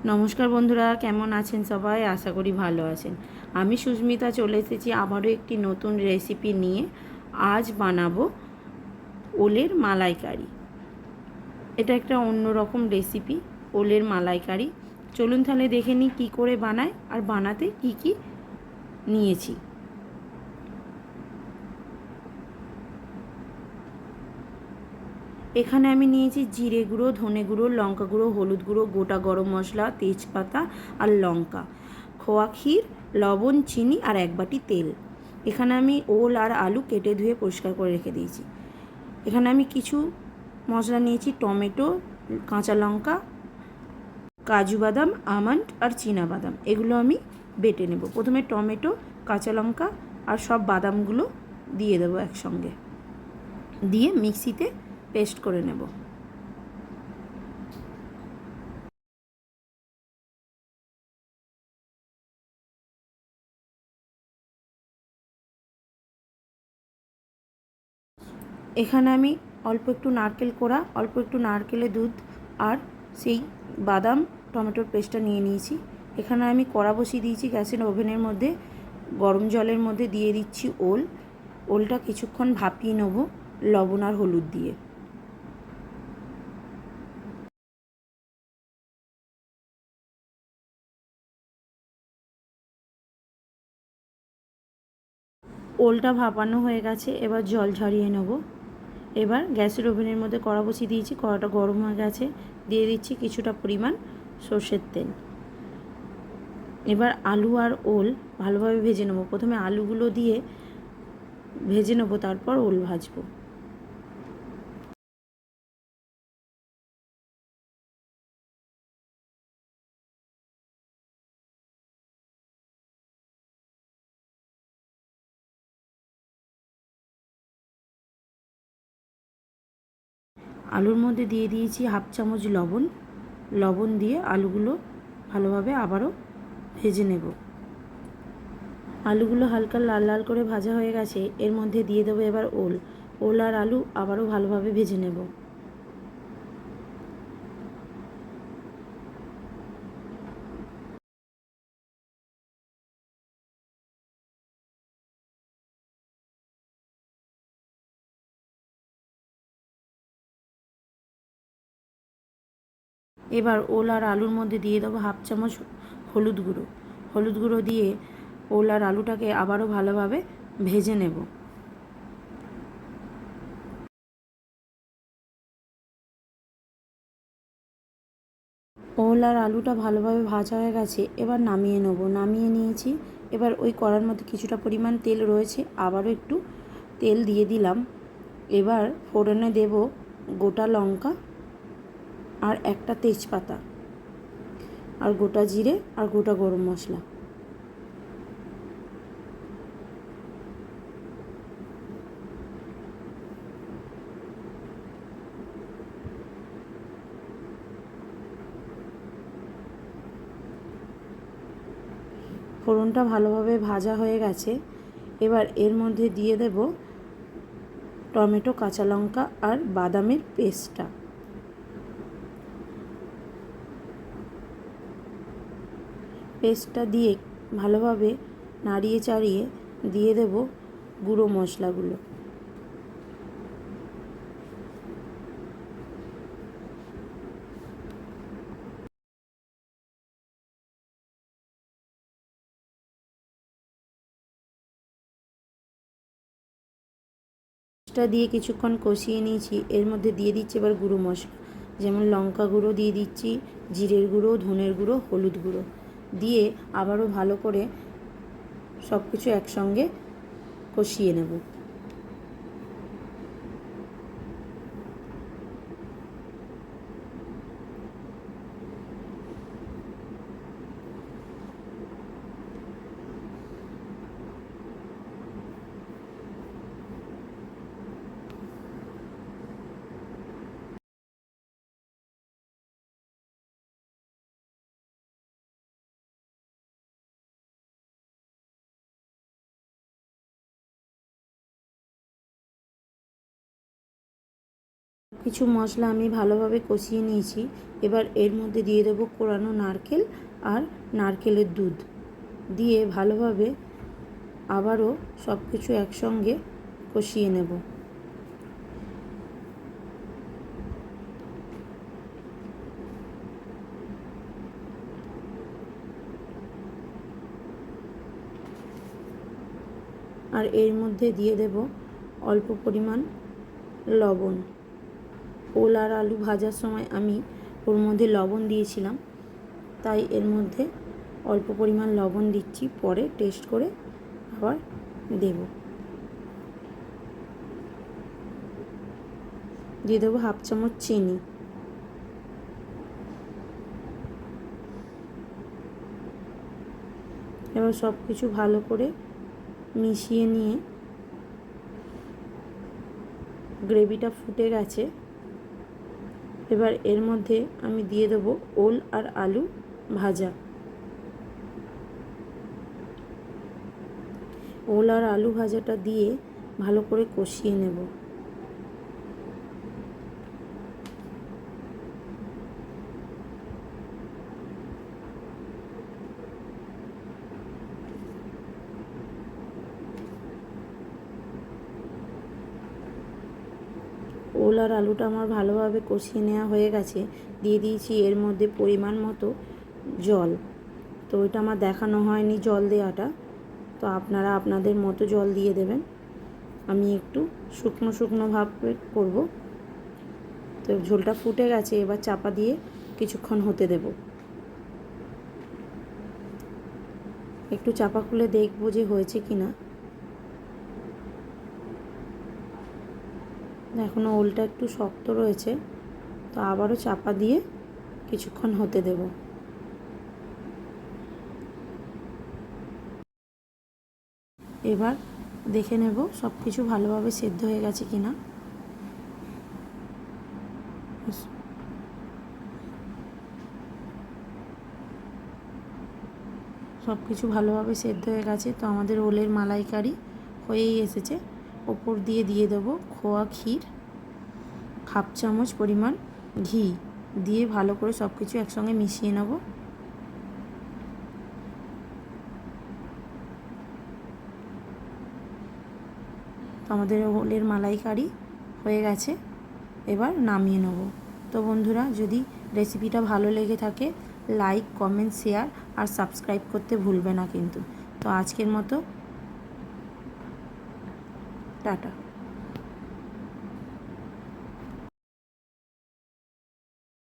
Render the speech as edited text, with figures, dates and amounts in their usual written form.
নমস্কার বন্ধুরা, কেমন আছেন সবাই? আশা করি ভালো আছেন। আমি সুস্মিতা চলে এসেছি আবারও একটি নতুন রেসিপি নিয়ে। আজ বানাবো ওলের মালাইকারি। এটা একটা অন্যরকম রেসিপি, ওলের মালাইকারি। চলুন তাহলে দেখে নিই কী করে বানায় আর বানাতে কি কি নিয়েছি। এখানে আমি নিয়েছি জিরে গুঁড়ো, ধনে গুঁড়ো, লঙ্কা গুঁড়ো, হলুদ গুঁড়ো, গোটা গরম মশলা, তেজপাতা আর লঙ্কা, খোয়া ক্ষীর, লবণ, চিনি আর এক বাটি তেল। এখানে আমি ওল আর আলু কেটে ধুয়ে পরিষ্কার করে রেখে দিয়েছি। এখানে আমি কিছু মশলা নিয়েছি, টমেটো, কাঁচা লঙ্কা, কাজু বাদাম, আমন্ড আর চীনা বাদাম। এগুলো আমি বেটে নেব। প্রথমে টমেটো, কাঁচা লঙ্কা আর সব বাদামগুলো দিয়ে দেবো একসঙ্গে, দিয়ে মিক্সিতে পেস্ট করে নেব। এখানে আমি অল্প একটু নারকেল কোড়া, অল্প একটু নারকেলের দুধ আর সেই বাদাম টমেটোর পেস্টটা নিয়ে নিয়েছি। এখানে আমি কড়া বসিয়ে দিয়েছি গ্যাসের ওভেনের মধ্যে। গরম জলের মধ্যে দিয়ে দিচ্ছি ওলটা কিছুক্ষণ ভাপিয়ে নেব লবণ আর হলুদ দিয়ে। ওলটা ভাপানো হয়ে গেছে, এবার জল ঝরিয়ে নেব। এবার গ্যাসের ওভেনের মধ্যে কড়া বসিয়ে দিয়েছি, কড়াটা গরম হয়ে গেছে, দিয়ে দিচ্ছি কিছুটা পরিমাণ সর্ষের তেল। এবার আলু আর ওল ভালোভাবে ভেজে নেব। প্রথমে আলুগুলো দিয়ে ভেজে নেব, তারপর ওল ভাজবো। আলুর মধ্যে দিয়ে দিয়েছি হাফ চামচ লবণ। লবণ দিয়ে আলুগুলো ভালোভাবে আবারও ভেজে নেব। আলুগুলো হালকা লাল লাল করে ভাজা হয়ে গেছে, এর মধ্যে দিয়ে দেবো এবার ওল আর আলু আবারও ভালোভাবে ভেজে নেব। এবার ওল আর আলুর মধ্যে দিয়ে দেবো হাফ চামচ হলুদ গুঁড়ো। হলুদ গুঁড়ো দিয়ে ওল আর আলুটাকে আবারও ভালোভাবে ভেজে নেব। ওল আর আলুটা ভালোভাবে ভাজা হয়ে গেছে, এবার নামিয়ে নেব। নামিয়ে নিয়েছি। এবার ওই কড়ার মধ্যে কিছুটা পরিমাণ তেল রয়েছে, আবারও একটু তেল দিয়ে দিলাম। এবার ফোড়নে দেব গোটা লঙ্কা আর একটা তেজপাতা আর গোটা জিরে আর গোটা গরম মশলা। ফোড়নটা ভালোভাবে ভাজা হয়ে গেছে, এবার এর মধ্যে দিয়ে দেব টমেটো, কাঁচা লঙ্কা আর বাদামের পেস্টটা। পেস্টটা দিয়ে ভালোভাবে নাড়িয়ে চাড়িয়ে দিয়ে দেব গুঁড়ো মশলাগুলো। পেস্টটা দিয়ে কিছুক্ষণ কষিয়ে নিয়েছি, এর মধ্যে দিয়ে দিচ্ছি এবার গুঁড়ো মশলা, যেমন লঙ্কা গুঁড়ো দিয়ে দিচ্ছি, জিরের গুঁড়ো, ধনের গুঁড়ো, হলুদ গুঁড়ো দিয়ে আবারও ভালো করে সব কিছু একসঙ্গে কষিয়ে নেব। কিছু মশলা আমি ভালোভাবে কষিয়ে নিয়েছি। এবার এর মধ্যে দিয়ে দেবো কোরানো নারকেল আর নারকেলের দুধ দিয়ে ভালোভাবে আবারও সব কিছু একসঙ্গে কষিয়ে নেব। আর এর মধ্যে দিয়ে দেব অল্প পরিমাণ লবণ। ওল আর আলু ভাজার সময় আমি ওর মধ্যে লবণ দিয়েছিলাম, তাই এর মধ্যে অল্প পরিমাণ লবণ দিচ্ছি, পরে টেস্ট করে আবার দেব। দিয়ে দেবো 1/2 চামচ চিনি। এবার সব কিছু ভালো করে মিশিয়ে নিয়ে গ্রেভিটা ফুটে গেছে। এবার এর মধ্যে আমি দিয়ে দেবো ওল আর আলু ভাজা। ওল আর আলু ভাজাটা দিয়ে ভালো করে কষিয়ে নেব। ওল আর আলুটা আমার ভালোভাবে কষিয়ে নেওয়া হয়ে গেছে। দিয়ে দিয়েছি এর মধ্যে পরিমাণ মতো জল। তো এটা আমার দেখানো হয়নি জল দেওয়াটা, তো আপনারা আপনাদের মতো জল দিয়ে দেবেন। আমি একটু শুকনো শুকনো ভাবে করব। তো ঝোলটা ফুটে গেছে, এবার চাপা দিয়ে কিছুক্ষণ হতে দেব। একটু চাপা খুলে দেখব যে হয়েছে কি না। এখনও ওলটা একটু শক্ত রয়েছে, তো আবারও চাপা দিয়ে কিছুক্ষণ হতে দেব। এবার দেখে নেব সব কিছু ভালোভাবে সেদ্ধ হয়ে গেছে কি না। সব কিছু ভালোভাবে সেদ্ধ হয়ে গেছে, তো আমাদের ওলের মালাইকারি হয়েই এসেছে। ওপর দিয়ে দিয়ে দেবো খোয়া ক্ষীর, 1/2 চামচ পরিমাণ ঘি দিয়ে ভালো করে সব কিছু একসঙ্গে মিশিয়ে নেব। তো আমাদের ওলের মালাইকারি হয়ে গেছে, এবার নামিয়ে নেব। তো বন্ধুরা, যদি রেসিপিটা ভালো লেগে থাকে লাইক, কমেন্ট, শেয়ার আর সাবস্ক্রাইব করতে ভুলবে না কিন্তু। তো আজকের মতো টাটা।